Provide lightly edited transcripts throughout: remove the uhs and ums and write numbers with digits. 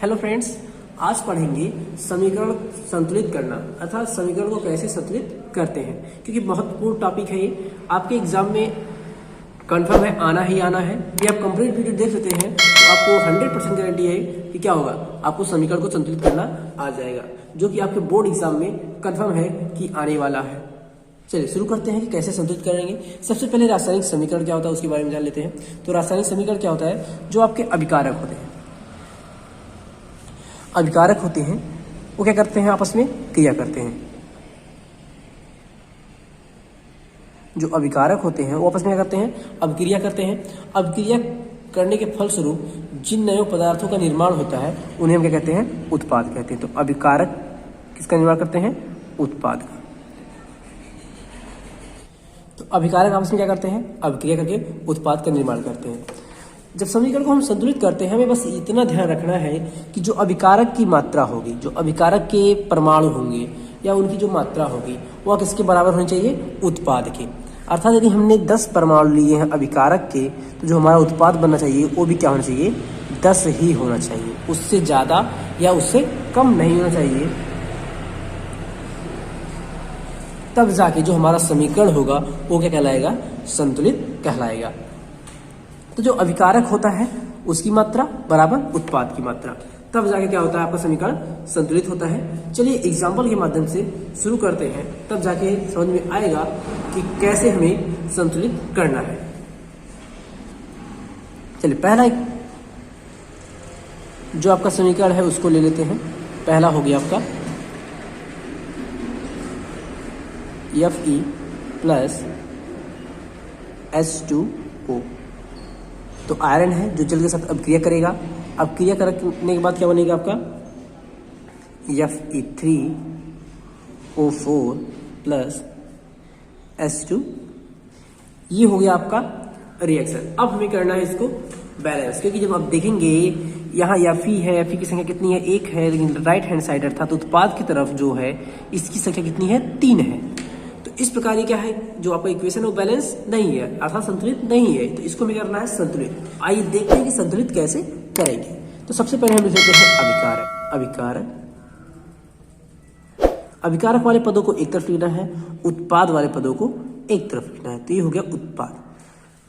Hello friends, आज पढ़ेंगे समीकरण संतुलित करना अर्थात समीकरण को कैसे संतुलित करते हैं, क्योंकि महत्वपूर्ण टॉपिक है ये। आपके एग्जाम में कंफर्म है, आना ही आना है। ये आप कंप्लीट वीडियो देख लेते हैं तो आपको 100% गारंटी है कि क्या होगा, आपको समीकरण को संतुलित करना आ जाएगा, जो कि आपके बोर्ड एग्जाम में कंफर्म है कि आने वाला है। चलिए शुरू करते हैं कि कैसे संतुलित करेंगे। सबसे पहले रासायनिक समीकरण क्या होता है उसके बारे में जान लेते हैं। तो रासायनिक समीकरण क्या होता है, जो आपके अभिकारक होते हैं, अभिकारक होते हैं वो क्या करते हैं, आपस में क्रिया करते हैं। जो अभिकारक होते हैं वो आपस में क्या करते हैं, अभिक्रिया करते हैं। अभिक्रिया करने के फलस्वरूप जिन नए पदार्थों का निर्माण होता है उन्हें हम क्या कहते हैं, उत्पाद कहते हैं। तो अभिकारक किसका निर्माण करते हैं, उत्पाद का। तो अभिकारक आपस में क्या करते हैं, अभिक्रिया करके उत्पाद का निर्माण करते हैं। जब समीकरण को हम संतुलित करते हैं, हमें बस इतना ध्यान रखना है कि जो अभिकारक की मात्रा होगी, जो अभिकारक के परमाणु होंगे या उनकी जो मात्रा होगी वह किसके बराबर होनी चाहिए, उत्पाद के। अर्थात यदि हमने 10 परमाणु लिए हैं अभिकारक के, तो जो हमारा उत्पाद बनना चाहिए वो भी क्या होना चाहिए, 10 ही होना चाहिए, उससे ज़्यादा या उससे कम नहीं होना चाहिए। तब जाके जो हमारा समीकरण होगा वो क्या कहलाएगा, संतुलित कहलाएगा। तो जो अभिकारक होता है उसकी मात्रा बराबर उत्पाद की मात्रा, तब जाके क्या होता है, आपका समीकरण संतुलित होता है। चलिए एग्जाम्पल के माध्यम से शुरू करते हैं, तब जाके समझ में आएगा कि कैसे हमें संतुलित करना है। चलिए पहला एक जो आपका समीकरण है उसको ले लेते हैं। पहला हो गया आपका Fe प्लस H2O। तो आयरन है जो जल के साथ अभिक्रिया करेगा। अभिक्रिया करने के बाद क्या बनेगा आपका, Fe3O4 प्लस H2। ये हो गया आपका रिएक्शन। अब हमें करना है इसको बैलेंस, क्योंकि जब आप देखेंगे यहाँ Fe है, Fe की संख्या कितनी है, 1 है, लेकिन राइट हैंड साइड अर्थात उत्पाद की तरफ जो है इसकी संख्या कितनी है, 3 है। तो इस प्रकार ये क्या है, जो आपका इक्वेशन वो बैलेंस नहीं है अर्थात संतुलित नहीं है। तो इसको हमें करना है संतुलित। आइए देखते हैं कि संतुलित कैसे करेंगे। तो सबसे पहले हम लिख लेते हैं अभिकारक वाले पदों को एक तरफ लिखना है, उत्पाद वाले पदों को एक तरफ लिखना है। तो ये हो गया उत्पाद।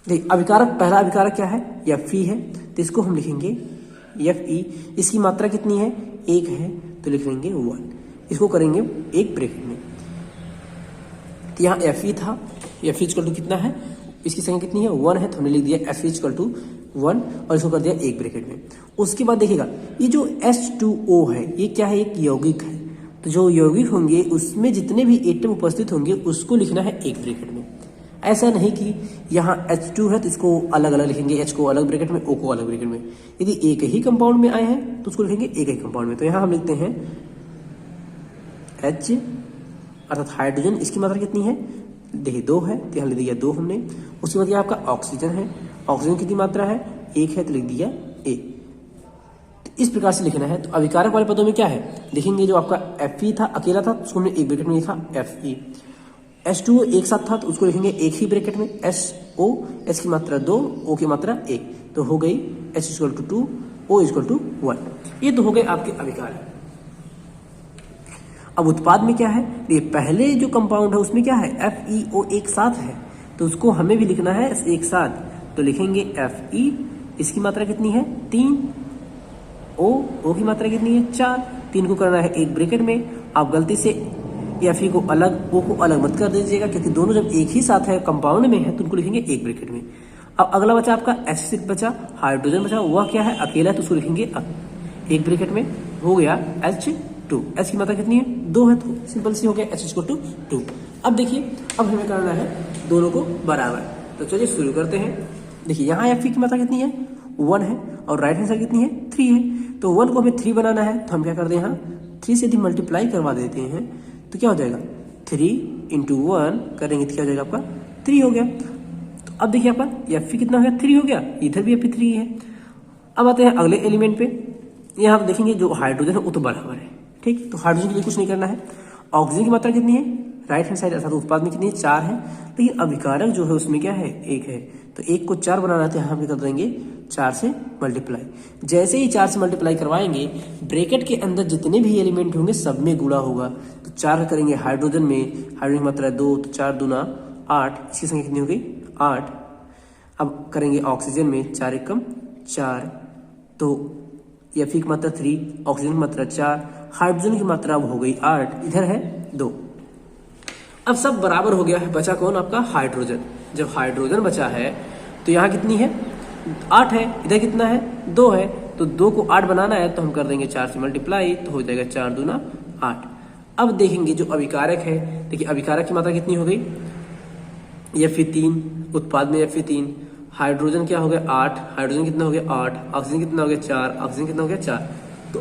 देखिए अभिकारक, पहला अभिकारक क्या है, Fe है, तो इसको हम लिखेंगे Fe। इसकी मात्रा कितनी है, 1 है, तो लिख लेंगे 1। इसको करेंगे एक ब्रैकेट में। तो यहाँ Fe था, Fe इक्वल टू कितना है, इसकी संख्या कितनी है, 1 है, तो हमने लिख दिया Fe इक्वल टू 1 और इसको कर दिया एक ब्रैकेट में। उसके बाद देखिएगा ये जो H2O है ये क्या है, एक यौगिक है। तो जो यौगिक होंगे उसमें जितने भी एटम उपस्थित होंगे उसको लिखना है एक ब्रैकेट में। ऐसा नहीं कि यहाँ H2 है तो इसको अलग अलग लिखेंगे, H को अलग ब्रैकेट में, O को अलग ब्रैकेट में। यदि एक ही कंपाउंड में आए हैं तो उसको लिखेंगे एक ही कंपाउंड में। तो यहाँ हम लिखते हैं H अर्थात हाइड्रोजन, इसकी मात्रा कितनी है, देखिए 2 है, तो यहाँ लिख दिया 2 हमने। उसके बाद आपका ऑक्सीजन है, ऑक्सीजन कितनी मात्रा है, 1 है, तो लिख दिया 1। तो इस प्रकार से लिखना है। तो अभिकारक वाले पदों में क्या है, देखेंगे जो आपका Fe था अकेला था तो उसको हमने एक ब्रैकेट में लिखा Fe। H2O एक साथ था तो उसको लिखेंगे एक ही ब्रैकेट में SO, H की मात्रा 2, O की मात्रा 1, तो हो गई H equal to 2, O equal to 1। ये तो हो गए आपके अभिकारक। अब उत्पाद में क्या है, ये पहले जो कंपाउंड है उसमें क्या है, FeO एक साथ है, तो उसको हमें भी लिखना है एक साथ। तो लिखेंगे Fe, इसकी मात्रा कितनी है, 3, O की मात्रा कितनी है, 4, 3 को करना है एक ब्रैकेट में। आप गलती से Fe को अलग, O को अलग मत कर दीजिएगा, क्योंकि दोनों जब एक ही साथ है कंपाउंड में है तो उनको लिखेंगे एक ब्रैकेट में। अब अगला बचा आपका H6 बचा, हाइड्रोजन बचा, वह क्या है, अकेला है, तो उसको लिखेंगे एक ब्रैकेट में। हो गया H2, H की मात्रा कितनी है, 2 है, तो सिंपल सी हो गया H इक्वल टू 2। अब देखिए अब हमें करना है दोनों को बराबर। तो चलिए शुरू करते हैं। देखिए यहाँ Fe की मात्रा कितनी है, 1 है, और राइट हैंड साइड कितनी है, 3 है। तो 1 को हमें 3 बनाना है, तो हम क्या करते हैं, यहाँ 3 से यदि मल्टीप्लाई करवा देते हैं तो क्या हो जाएगा, 3 × 1 करेंगे तो क्या हो जाएगा आपका, 3 हो गया। तो अब देखिए आपका Fe कितना हो गया, 3 हो गया, इधर भी Fe 3 है। अब आते हैं अगले एलिमेंट पे। यहाँ आप देखेंगे जो हाइड्रोजन है वो तो बराबर है, ठीक। तो हाइड्रोजन के लिए कुछ नहीं करना है। ऑक्सीजन की मात्रा कितनी है, राइट हैंड साइड अर्थात उत्पाद में कितनी है 4 है, लेकिन अभिकारक जो है उसमें क्या है 1 है। तो 1 को 4 बनाना है तो यहाँ पे कर देंगे 4 से मल्टीप्लाई। जैसे ही 4 से मल्टीप्लाई करवाएंगे ब्रैकेट के अंदर जितने भी एलिमेंट होंगे सब में गुणा होगा। तो 4 करेंगे हाइड्रोजन में, हाइड्रोजन की मात्रा है 2, तो 4 दूना 8, इसकी संख्या कितनी हो गई 8। अब करेंगे ऑक्सीजन में, 4 एकम 4, तो Fe की मात्रा 3, ऑक्सीजन की मात्रा 4, हाइड्रोजन की मात्रा अब हो गई 8, इधर है 2। अब सब बराबर हो गया है, बचा कौन आपका हाइड्रोजन। जब हाइड्रोजन बचा है तो यहाँ कितनी है 8 है, इधर कितना है 2 है, तो 2 को 8 बनाना है तो हम कर देंगे 4 से मल्टीप्लाई, तो हो जाएगा 4 दूना 8। अब देखेंगे जो अभिकारक है, देखिए अभिकारक की मात्रा कितनी हो गई Fe3, उत्पाद में Fe3, हाइड्रोजन क्या हो गया 8, हाइड्रोजन कितना हो गया 8, ऑक्सीजन कितना हो गया 4, ऑक्सीजन कितना हो गया 4। तो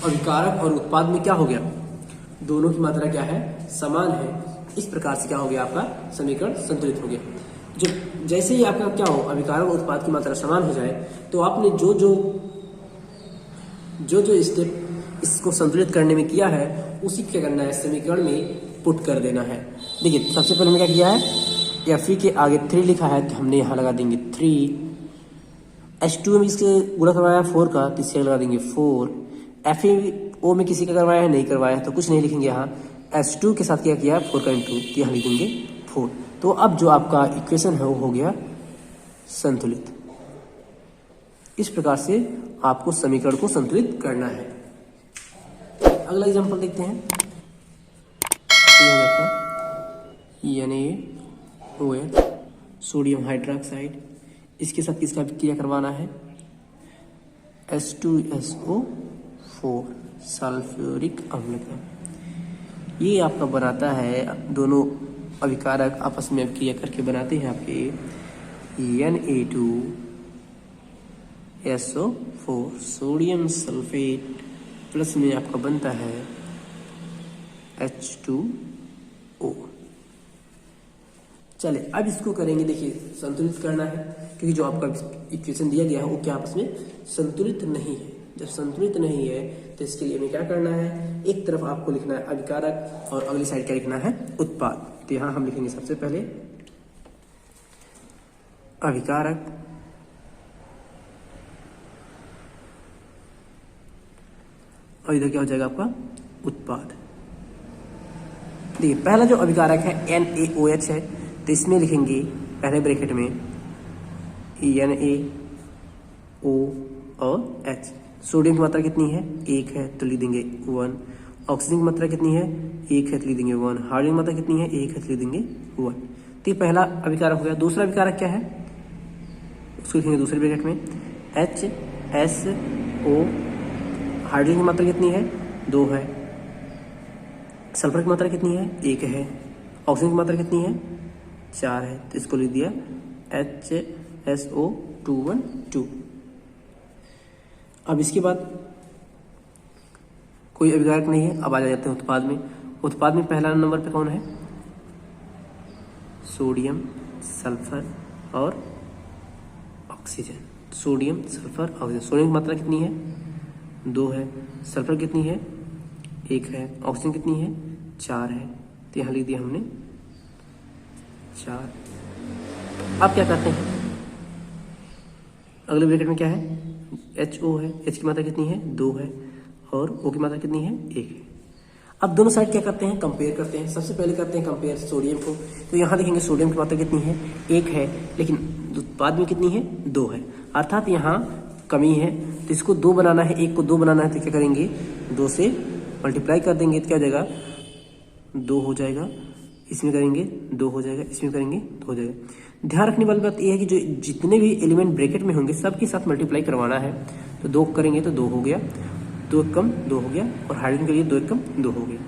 अभिकारक और उत्पाद में क्या हो गया, दोनों की मात्रा क्या है समान है। इस प्रकार से क्या हो गया आपका समीकरण संतुलित हो गया। जब जैसे ही आपका क्या हो अभिकारक और उत्पाद की मात्रा समान हो जाए तो आपने जो स्टेप इसको संतुलित करने में किया है उसी क्या करना है समीकरण में पुट कर देना है। देखिए सबसे पहले हमने क्या किया है Fe के आगे 3 लिखा है तो हमने यहाँ लगा देंगे 3, H2 में इसके गुणा करवाया है 4 का तो इससे लगा देंगे 4, FeO में किसी का करवाया है नहीं करवाया है तो कुछ नहीं लिखेंगे। यहाँ H2 के साथ क्या किया 4 का इंटू, तो यहाँ लिख देंगे 4। तो अब जो आपका इक्वेशन है वो हो गया संतुलित। इस प्रकार से आपको समीकरण को संतुलित करना है। अगला एग्जांपल देखते हैं। NaOH सोडियम हाइड्रोक्साइड, इसके साथ किसका क्रिया करवाना है H2SO4 सल्फ्यूरिक अम्ल का। ये आपका बनाता है, दोनों अभिकारक आपस में क्रिया करके बनाते हैं आपके Na2SO4 सोडियम सल्फेट प्लस में आपका बनता है H2O। चले अब इसको करेंगे, देखिए संतुलित करना है क्योंकि जो आपका इक्वेशन दिया गया है वो क्या आपस में संतुलित नहीं है। जब संतुलित नहीं है तो इसके लिए हमें क्या करना है, एक तरफ आपको लिखना है अभिकारक और अगली साइड क्या लिखना है उत्पाद। तो यहाँ हम लिखेंगे सबसे पहले अभिकारक और इधर क्या हो जाएगा आपका उत्पाद। देखिए पहला जो अभिकारक है NaOH है तो इसमें लिखेंगे पहले ब्रैकेट में NaO और H। सोडियम की मात्रा कितनी है 1 है तो लिख देंगे 1, ऑक्सीजन की मात्रा कितनी है 1 है तो लिख देंगे 1, हाइड्रोजन की मात्रा कितनी है 1 है तो लिख देंगे 1। तो ये पहला अभिकारक हो गया। दूसरा अभिकारक क्या है उसको लिखेंगे दूसरे ब्रैकेट में HSO, हाइड्रोजन की मात्रा कितनी है 2 है, सल्फर की मात्रा कितनी है 1 है, ऑक्सीजन की मात्रा कितनी है 4 है तो इसको लिख दिया HSO212। अब इसके बाद कोई अभिकारक नहीं है। अब आ जाते हैं उत्पाद में। उत्पाद में पहला नंबर पे कौन है सोडियम सल्फर और oxygen. Sodium sulphur oxygen, sodium की मात्रा कितनी है 2 है, सल्फर कितनी है 1 है, ऑक्सीजन कितनी है 4 है तो यहाँ लिख दिया हमने 4। अब क्या करते हैं अगले ब्रैकेट में क्या है HO है, H की मात्रा कितनी है 2 है और O की मात्रा कितनी है 1 है। अब दोनों साइड क्या करते हैं कंपेयर करते हैं। सबसे पहले करते हैं कंपेयर सोडियम को, तो यहाँ देखेंगे सोडियम की मात्रा कितनी है 1 है लेकिन उत्पाद में कितनी है 2 है, अर्थात यहाँ कमी है। तो इसको 2 बनाना है, 1 को 2 बनाना है तो क्या करेंगे 2 से मल्टीप्लाई कर देंगे तो क्या हो जाएगा 2 हो जाएगा, इसमें करेंगे 2 हो जाएगा, इसमें करेंगे 2 हो जाएगा। ध्यान रखने वाली बात यह है कि जो जितने भी एलिमेंट ब्रैकेट में होंगे सबके साथ मल्टीप्लाई करवाना है। तो 2 करेंगे तो 2 हो गया, 2 कम 2 हो गया और हाइड्रोजन के लिए 2 कम 2 हो गया।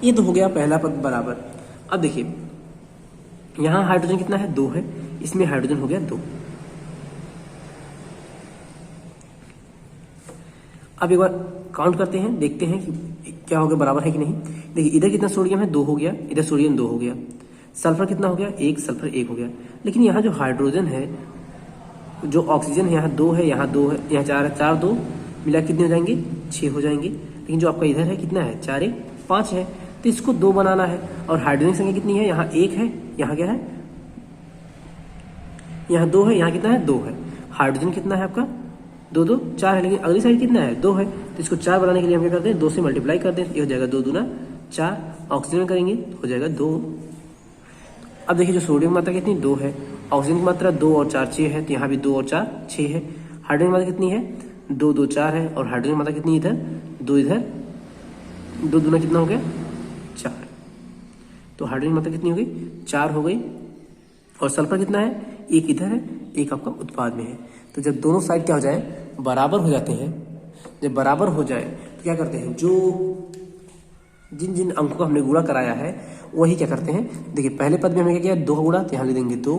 ये तो हो गया पहला पद बराबर। अब देखिए यहाँ हाइड्रोजन कितना है 2 है, इसमें हाइड्रोजन हो गया 2। अब एक बार काउंट करते हैं, देखते हैं कि क्या हो गया बराबर है कि नहीं। देखिए इधर कितना सोडियम है 2 हो गया, इधर सोडियम 2 हो गया, सल्फर कितना हो गया 1, सल्फर 1 हो गया। लेकिन यहाँ जो हाइड्रोजन है, जो ऑक्सीजन है यहाँ 2 है, यहाँ 2 है, यहाँ 4 है, 4 2 मिला कितने हो जाएंगे 6 हो जाएंगे। लेकिन लेकिन जो आपका इधर है कितना है, 4 1 5 है, तो इसको 2 बनाना है। और हाइड्रोजन संख्या कितनी है, यहाँ 1 है, यहाँ क्या है, यहाँ 2 है, यहाँ कितना है 2 है। हाइड्रोजन कितना है आपका 2 2 4 है, लेकिन अगली साइड कितना है 2 है, तो इसको 4 बनाने के लिए हम क्या करते हैं 2 से मल्टीप्लाई करते हैं, ये हो जाएगा 2 दूना 4। ऑक्सीजन करेंगे हो जाएगा 2। अब देखिए जो सोडियम की मात्रा कितनी 2 है, ऑक्सीजन की मात्रा 2 और 4 6 है, तो यहाँ भी 2 और 4 6 है। हाइड्रोजन की मात्रा कितनी है 2 2 4 है, और हाइड्रोजन की मात्रा कितनी इधर 2 इधर, 2 दूना कितना हो गया 4, तो हाइड्रोजन की मात्रा कितनी हो गई 4 हो गई। और सल्फर कितना है, एक इधर है, एक आपका उत्पाद में है। तो जब दोनों साइड क्या हो जाए बराबर हो जाते हैं, जब बराबर हो जाए तो क्या करते हैं, जो जिन जिन अंकों का हमने गुणा कराया है वही क्या करते हैं, देखिए पहले पद में हमने क्या किया 2 का गुणा, तो यहाँ लिख देंगे 2,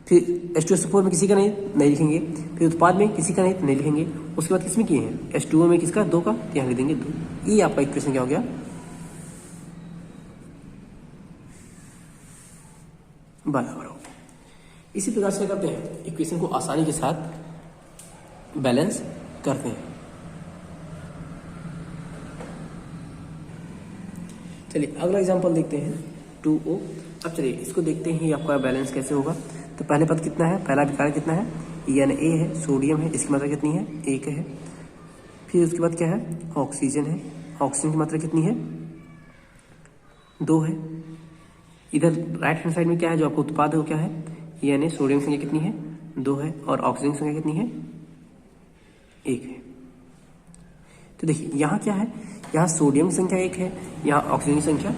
फिर H2SO4 में किसी का नहीं लिखेंगे, फिर उत्पाद में किसी का नहीं लिखेंगे, उसके बाद किसमें किए हैं H2O में किसका 2 का, तो यहाँ लिख देंगे 2। ये आपका इक्वेशन क्या हो गया बराबर हो गया। इसी प्रकार से क्या करते हैं, इक्वेशन को आसानी के साथ बैलेंस करते हैं। चलिए अगला एग्जांपल देखते हैं 2O। अब चलिए इसको देखते हैं आपका बैलेंस कैसे होगा। तो पहले पद कितना है, पहला विकार कितना है, Na है, सोडियम है, इसकी मात्रा कितनी है 1 है। फिर उसके बाद क्या है ऑक्सीजन है, ऑक्सीजन की मात्रा कितनी है 2 है। इधर राइट हैंड साइड में क्या है, जो आपका उत्पाद है वो क्या है Na, सोडियम संख्या कितनी है 2 है, और ऑक्सीजन संख्या कितनी है 1 है। तो देखिए यहाँ क्या है, यहाँ सोडियम की संख्या 1 है, यहाँ ऑक्सीजन की संख्या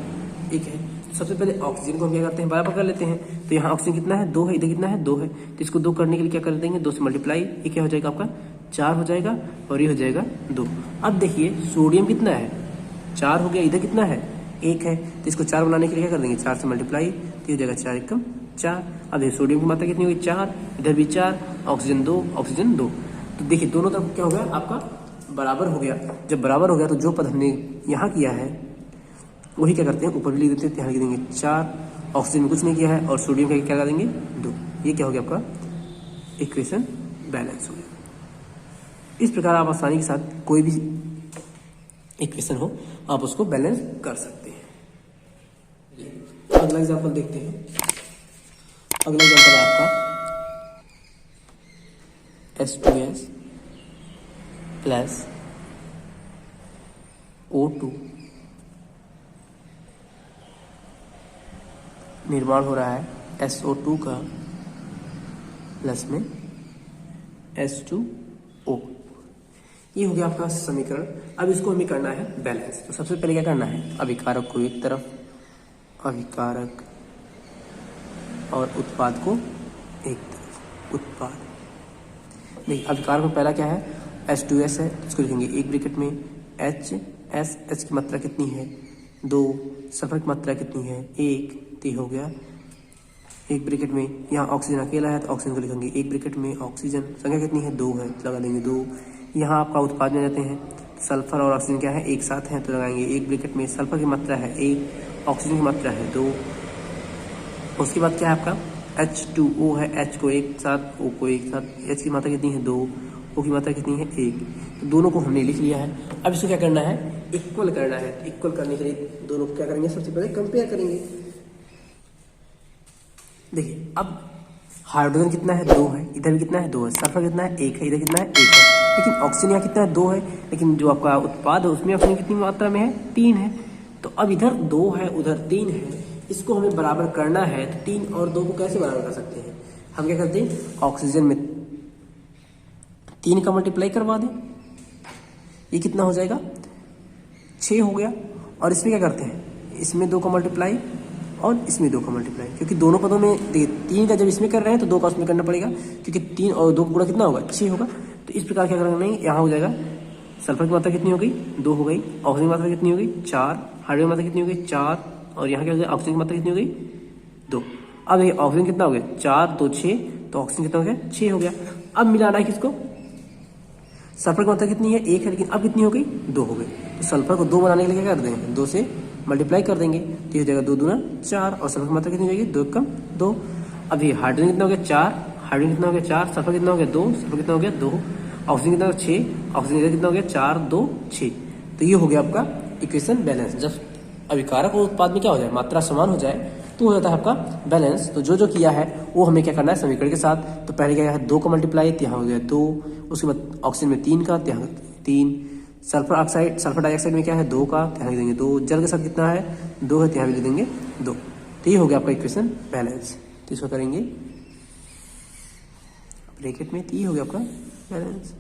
1 है। सबसे पहले ऑक्सीजन को हम क्या करते हैं बराबर कर लेते हैं, तो यहाँ ऑक्सीजन कितना है 2 है, इधर कितना है 2 है, तो इसको 2 करने के लिए क्या कर देंगे 2 से मल्टीप्लाई, ये क्या हो जाएगा आपका 4 हो जाएगा, और ये हो जाएगा 2। अब देखिए सोडियम कितना है 4 हो गया, इधर कितना है 1 है, तो इसको 4 बनाने के लिए क्या कर देंगे 4 से मल्टीप्लाई, तो हो जाएगा 4 एकम 4। अब देखिए सोडियम की मात्रा कितनी होगी 4, इधर भी 4, ऑक्सीजन 2 ऑक्सीजन 2। तो देखिए दोनों तरफ क्या हो गया आपका बराबर हो गया। जब बराबर हो गया तो जो पद हमने यहाँ किया है वही क्या करते हैं ऊपर भी लिख देते हैं, यहाँ लिख देंगे 4, ऑक्सीजन में कुछ नहीं किया है, और सोडियम का क्या लगा देंगे 2। ये क्या हो गया आपका इक्वेशन बैलेंस हो गया। इस प्रकार आप आसानी के साथ कोई भी इक्वेशन हो आप उसको बैलेंस कर सकते हैं। अगला एग्जाम्पल देखते हैं। अगला एग्जाम्पल है आपका H2S प्लस O2 निर्माण हो रहा है SO2 का प्लस में H2O। ये हो गया आपका समीकरण। अब इसको हमें करना है बैलेंस। तो सबसे पहले क्या करना है, अभिकारक को एक तरफ, अभिकारक और उत्पाद को एक तरफ, उत्पाद। देखिए अभिकारक में पहला क्या है H2S है, इसको लिखेंगे एक ब्रैकेट में H की मात्रा कितनी है 2, सल्फर की मात्रा कितनी है 1, तो हो गया एक ब्रैकेट में। यहाँ ऑक्सीजन अकेला है तो ऑक्सीजन को लिखेंगे एक ब्रैकेट में, ऑक्सीजन संख्या कितनी है 2 है तो लगा देंगे 2। यहाँ आपका उत्पाद में जाते हैं, सल्फर और ऑक्सीजन क्या है एक साथ हैं तो लगाएंगे एक ब्रैकेट में, सल्फर की मात्रा है 1, ऑक्सीजन की मात्रा है 2। उसके बाद क्या है आपका H2O है, H को एक साथ, O को एक साथ, H की मात्रा कितनी है 2, O की मात्रा कितनी है 1, तो दोनों को हमने लिख लिया है। अब इसको क्या करना है इक्वल करना है। इक्वल करने के लिए दोनों को क्या करेंगे, सबसे पहले कंपेयर करेंगे। देखिए अब हाइड्रोजन कितना है 2 है, इधर भी कितना है 2 है, सल्फर कितना है 1 है, इधर कितना है 1 है, लेकिन ऑक्सीजन यहाँ कितना है 2 है, लेकिन जो आपका उत्पाद है उसमें ऑक्सीजन कितनी मात्रा में है 3 है। तो अब इधर 2 है उधर 3 है, इसको हमें बराबर करना है। तो 3 और 2 को कैसे बराबर कर सकते हैं, हम क्या करते हैं ऑक्सीजन में 3 का मल्टीप्लाई करवा दें, ये कितना हो जाएगा 6 हो गया। और इसमें क्या करते हैं, इसमें 2 का मल्टीप्लाई और इसमें 2 का मल्टीप्लाई, क्योंकि दोनों पदों में देखिए 3 का जब इसमें कर रहे हैं तो 2 का उसमें करना पड़ेगा, क्योंकि 3 और 2 का गुणा कितना होगा 6 होगा। तो इस प्रकार क्या करना है, यहाँ हो जाएगा सल्फर की मात्रा कितनी हो गई 2 हो गई, ऑक्सीजन की मात्रा कितनी हो गई 4, हाइड्रोजन की मात्रा कितनी हो गई 4, और यहाँ क्या हो गया ऑक्सीजन की मात्रा कितनी हो गई 2। अब देखिए ऑक्सीजन कितना हो गया 4 2 6, तो ऑक्सीजन कितना हो गया 6 हो गया। अब मिलाना है किसको, सल्फर की मात्रा कितनी है 1 है, लेकिन अब कितनी हो गई 2 हो गई। तो सल्फर को 2 बनाने के लिए क्या कर देंगे 2 से मल्टीप्लाई कर देंगे, तो हो जाएगा 2 दूना 4, और सल्फर की मात्रा कितनी हो जाएगी 2 कम 2। अभी हाइड्रोजन कितना हो गया 4, हाइड्रोजन कितना हो गया 4, सल्फर कितना हो गया 2, सल्फर कितना हो गया 2, ऑक्सीजन कितना हो गया 6, ऑक्सीजन कितना हो गया 4 2 6। तो ये हो गया आपका इक्वेशन बैलेंस। जब अभिकारक और उत्पाद में क्या हो जाए, मात्रा समान हो जाए, तो हो जाता है आपका बैलेंस। तो जो जो किया है वो हमें क्या करना है समीकरण के साथ। तो पहले क्या है 2 का मल्टीप्लाई, यहाँ हो गया 2, उसके बाद ऑक्सीजन में 3 का, यहाँ 3, सल्फर ऑक्साइड सल्फर डाइऑक्साइड में क्या है 2 का, यहाँ लिख देंगे 2, जल के साथ कितना है 2 है, यहाँ भी लिख देंगे 2। तो ये हो गया आपका इक्वेशन बैलेंस। तो इसको करेंगे ब्रैकेट में, तो ये हो गया आपका बैलेंस।